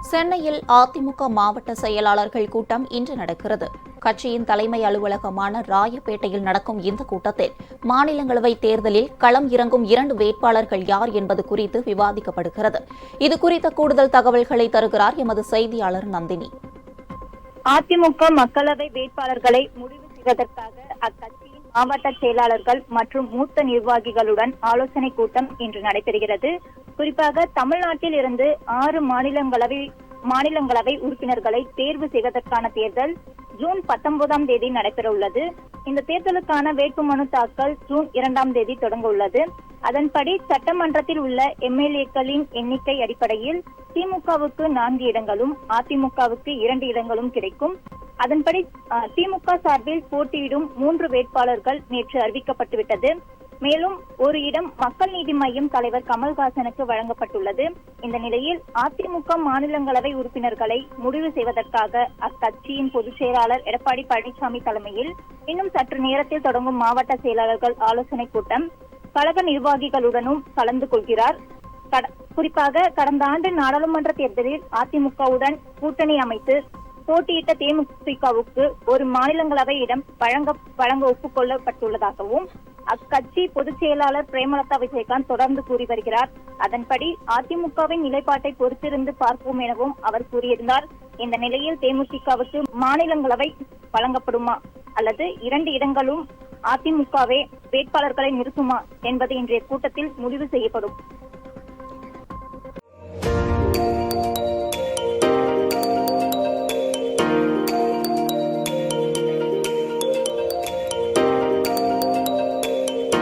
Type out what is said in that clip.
சென்னையில் அதிமுக மாவட்ட செயலாளர்கள் கூட்டம் இன்று நடக்கிறது. கட்சியின் தலைமை அலுவலகமான ராயப்பேட்டையில் நடக்கும் இந்த கூட்டத்தில் மாநிலங்களவை தேர்தலில் களம் இறங்கும் 2 வேட்பாளர்கள் யார் என்பது குறித்து விவாதிக்கப்படுகிறது. இதுகுறித்த கூடுதல் தகவல்களை தருகிறார் எமது செய்தியாளர் நந்தினி. அதிமுக மக்களவை வேட்பாளர்களை முடிவு செய்வதற்காக அக்கட்சியின் மாவட்ட செயலாளர்கள் மற்றும் மூத்த நிர்வாகிகளுடன் ஆலோசனை கூட்டம் இன்று நடைபெறுகிறது. குறிப்பாக தமிழ்நாட்டில் இருந்து 6 மாநிலங்களவை உறுப்பினர்களை தேர்வு செய்வதற்கான தேர்தல் ஜூன் 19ஆம் தேதி நடைபெற உள்ளது. இந்த தேர்தலுக்கான வேட்புமனு தாக்கல் ஜூன் 2ஆம் தேதி தொடங்க உள்ளது. அதன்படி சட்டமன்றத்தில் உள்ள எம்எல்ஏக்களின் எண்ணிக்கை அடிப்படையில் திமுகவுக்கு 4 இடங்களும் அதிமுகவுக்கு 2 இடங்களும் கிடைக்கும். அதன்படி திமுக சார்பில் போட்டியிடும் 3 வேட்பாளர்கள் நேற்று அறிவிக்கப்பட்டுவிட்டது. மேலும் ஒரு இடம் மக்கள் நீதி மய்யம் தலைவர் கமல்ஹாசனுக்கு வழங்கப்பட்டுள்ளது. இந்த நிலையில் அதிமுக மாநிலங்களவை உறுப்பினர்களை முடிவு செய்வதற்காக அக்கட்சியின் பொதுச் செயலாளர் எடப்பாடி பழனிசாமி தலைமையில் இன்னும் சற்று நேரத்தில் தொடங்கும் மாவட்ட செயலாளர்கள் ஆலோசனை கூட்டம் கழக நிர்வாகிகளுடனும் கலந்து கொள்கிறார். குறிப்பாக கடந்த ஆண்டு நாடாளுமன்ற தேர்தலில் அதிமுகவுடன் கூட்டணி அமைத்து போட்டியிட்ட தேமுதிகவுக்கு ஒரு மாநிலங்களவை இடம் வழங்க ஒப்புக்கொள்ளப்பட்டுள்ளதாகவும் அக்கட்சி பொதுச் செயலாளர் பிரேமலதா விஜயகாந்த் தொடர்ந்து கூறி வருகிறார். அதன்படி அதிமுகவின் நிலைப்பாட்டை பொறுத்திருந்து பார்ப்போம் எனவும் அவர் கூறியிருந்தார். இந்த நிலையில் தேமுதிகவுக்கு மாநிலங்களவை வழங்கப்படுமா அல்லது 2 இடங்களும் அதிமுகவே வேட்பாளர்களை நிறுத்துமா என்பது இன்றைய கூட்டத்தில் முடிவு செய்யப்படும்.